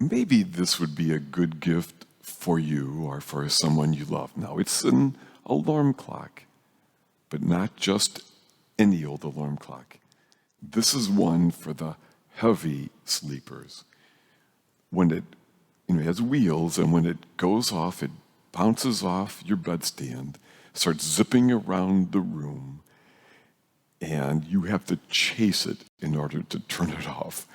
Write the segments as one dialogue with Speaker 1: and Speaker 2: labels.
Speaker 1: maybe this would be a good gift for you or for someone you love. Now, it's an alarm clock, but not just any old alarm clock. This is one for the heavy sleepers. When it has wheels, and when it goes off, it bounces off your bedstand, starts zipping around the room, and you have to chase it in order to turn it off.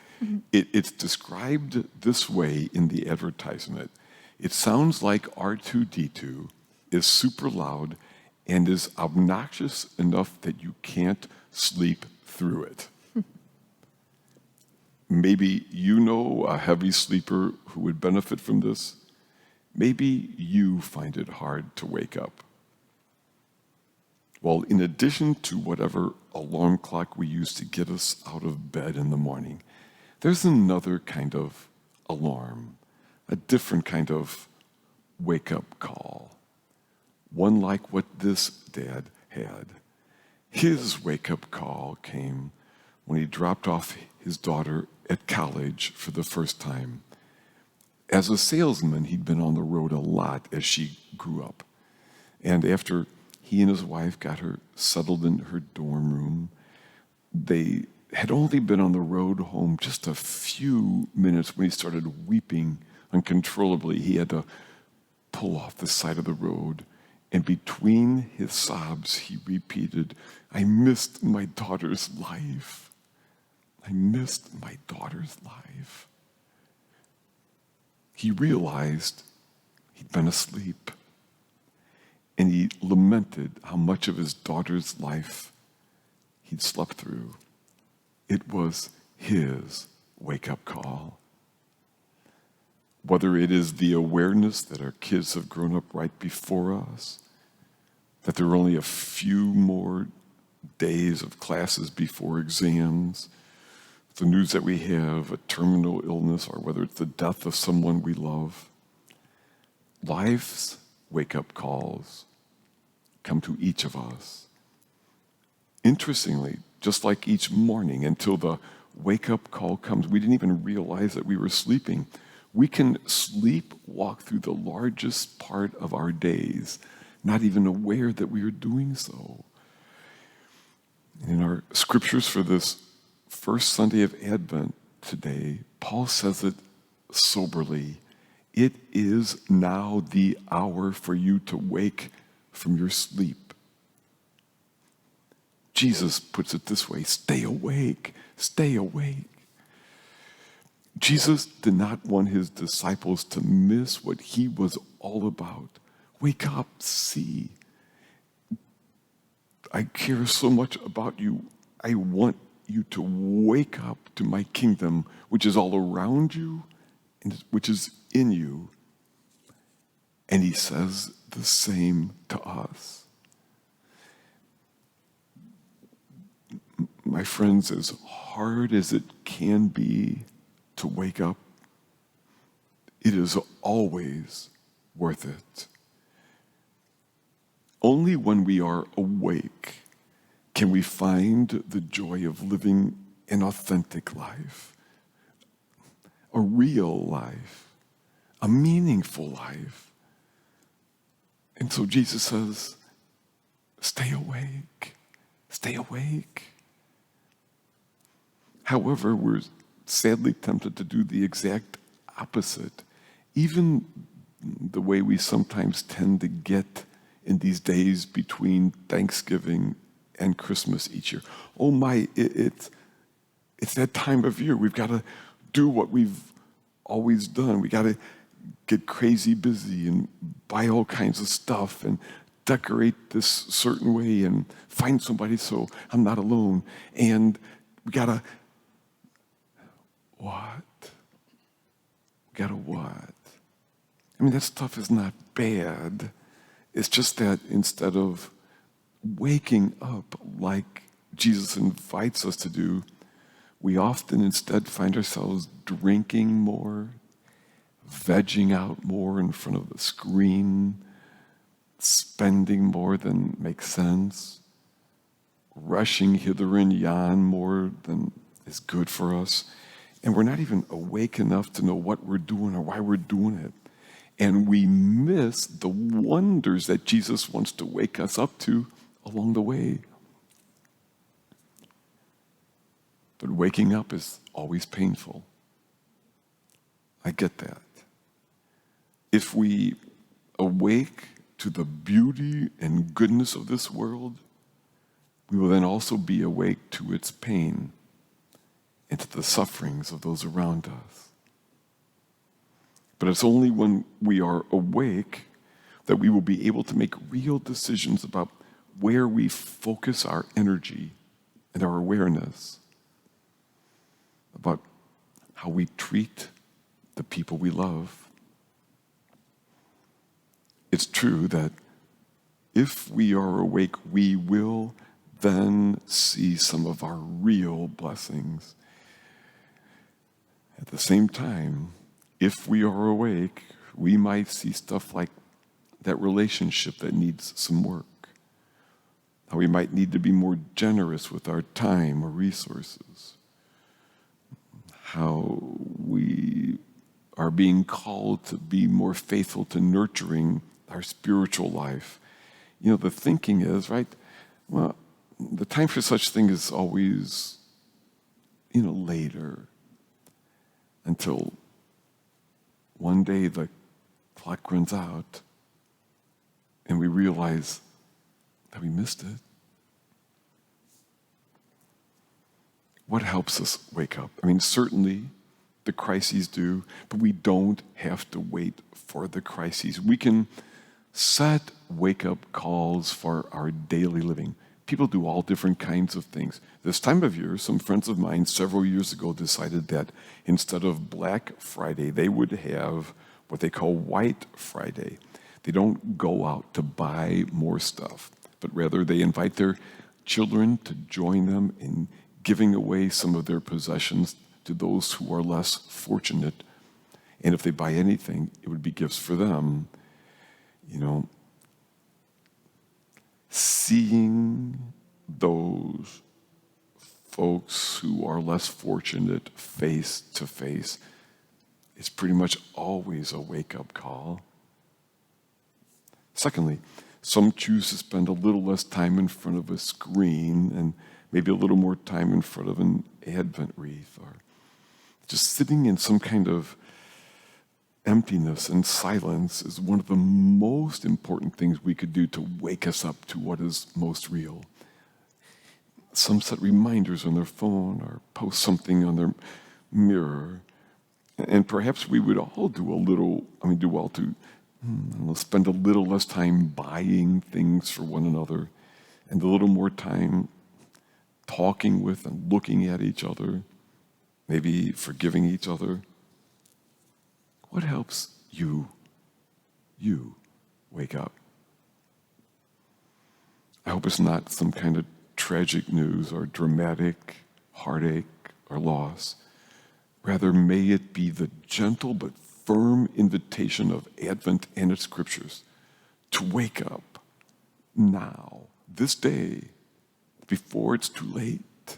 Speaker 1: It's described this way in the advertisement. It sounds like R2-D2, is super loud, and is obnoxious enough that you can't sleep through it. Maybe you know a heavy sleeper who would benefit from this. Maybe you find it hard to wake up. Well, in addition to whatever alarm clock we use to get us out of bed in the morning, there's another kind of alarm, a different kind of wake-up call, one like what this dad had. His wake-up call came when he dropped off his daughter at college for the first time. As a salesman, he'd been on the road a lot as she grew up. And after he and his wife got her settled in her dorm room, they had only been on the road home just a few minutes when he started weeping uncontrollably. He had to pull off the side of the road, and between his sobs, he repeated, "I missed my daughter's life. I missed my daughter's life." He realized he'd been asleep, and he lamented how much of his daughter's life he'd slept through. It was his wake-up call. Whether it is the awareness that our kids have grown up right before us, that there are only a few more days of classes before exams, the news that we have a terminal illness, or whether it's the death of someone we love, life's wake-up calls come to each of us. Interestingly, just like each morning, until the wake-up call comes, we didn't even realize that we were sleeping. We can sleepwalk through the largest part of our days, not even aware that we are doing so. In our scriptures for this first Sunday of Advent today, Paul says it soberly. It is now the hour for you to wake from your sleep. Jesus puts it this way: stay awake, stay awake. Jesus did not want his disciples to miss what he was all about. Wake up, see. I care so much about you. I want you to wake up to my kingdom, which is all around you and which is in you. And he says the same to us. My friends, as hard as it can be to wake up, it is always worth it. Only when we are awake can we find the joy of living an authentic life, a real life, a meaningful life. And so Jesus says, stay awake, stay awake. However, we're sadly tempted to do the exact opposite. Even the way we sometimes tend to get in these days between Thanksgiving and Christmas each year. Oh my, it's that time of year. We've got to do what we've always done. We got to get crazy busy and buy all kinds of stuff and decorate this certain way and find somebody so I'm not alone. And we got to what? We got to what? I mean, that stuff is not bad. It's just that instead of waking up like Jesus invites us to do, we often instead find ourselves drinking more, vegging out more in front of the screen, spending more than makes sense, rushing hither and yon more than is good for us. And we're not even awake enough to know what we're doing or why we're doing it. And we miss the wonders that Jesus wants to wake us up to along the way. But waking up is always painful. I get that. If we awake to the beauty and goodness of this world, we will then also be awake to its pain and to the sufferings of those around us. But it's only when we are awake that we will be able to make real decisions about where we focus our energy and our awareness, about how we treat the people we love. It's true that if we are awake, we will then see some of our real blessings. At the same time, if we are awake, we might see stuff like that relationship that needs some work. How we might need to be more generous with our time or resources. How we are being called to be more faithful to nurturing our spiritual life. You know, the thinking is, right, well, the time for such thing is always, later, until one day the clock runs out and we realize that we missed it. What helps us wake up? I mean, certainly the crises do, but we don't have to wait for the crises. We can set wake-up calls for our daily living. People do all different kinds of things. This time of year, some friends of mine several years ago decided that instead of Black Friday, they would have what they call White Friday. They don't go out to buy more stuff, but rather they invite their children to join them in giving away some of their possessions to those who are less fortunate. And if they buy anything, it would be gifts for them. Seeing those folks who are less fortunate face to face is pretty much always a wake-up call. Secondly, some choose to spend a little less time in front of a screen and maybe a little more time in front of an Advent wreath, or just sitting in some kind of emptiness and silence is one of the most important things we could do to wake us up to what is most real. Some set reminders on their phone or post something on their mirror. And perhaps we would all do well to spend a little less time buying things for one another and a little more time talking with and looking at each other, maybe forgiving each other. What helps you wake up? I hope it's not some kind of tragic news or dramatic heartache or loss. Rather, may it be the gentle but firm invitation of Advent and its scriptures to wake up now, this day, before it's too late,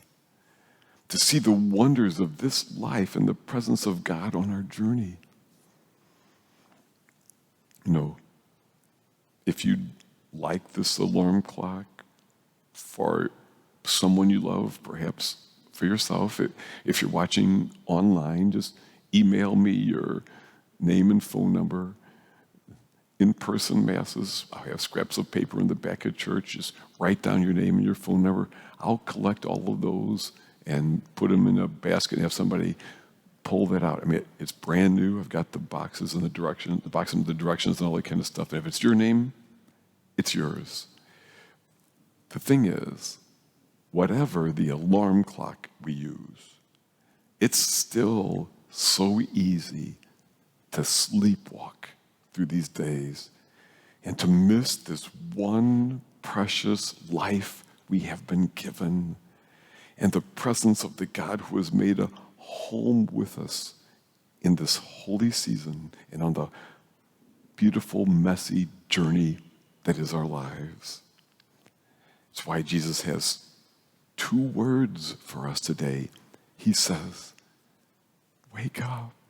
Speaker 1: to see the wonders of this life and the presence of God on our journey. If you'd like this alarm clock for someone you love, perhaps for yourself, if you're watching online, just email me your name and phone number. In-person masses, I have scraps of paper in the back of church. Just write down your name and your phone number. I'll collect all of those and put them in a basket and have somebody pull that out. I mean, it's brand new. I've got the boxes and the directions and all that kind of stuff. And if it's your name, it's yours. The thing is, whatever the alarm clock we use, it's still so easy to sleepwalk through these days and to miss this one precious life we have been given and the presence of the God who has made a home with us in this holy season and on the beautiful, messy journey that is our lives. It's why Jesus has 2 words for us today. He says, Wake up.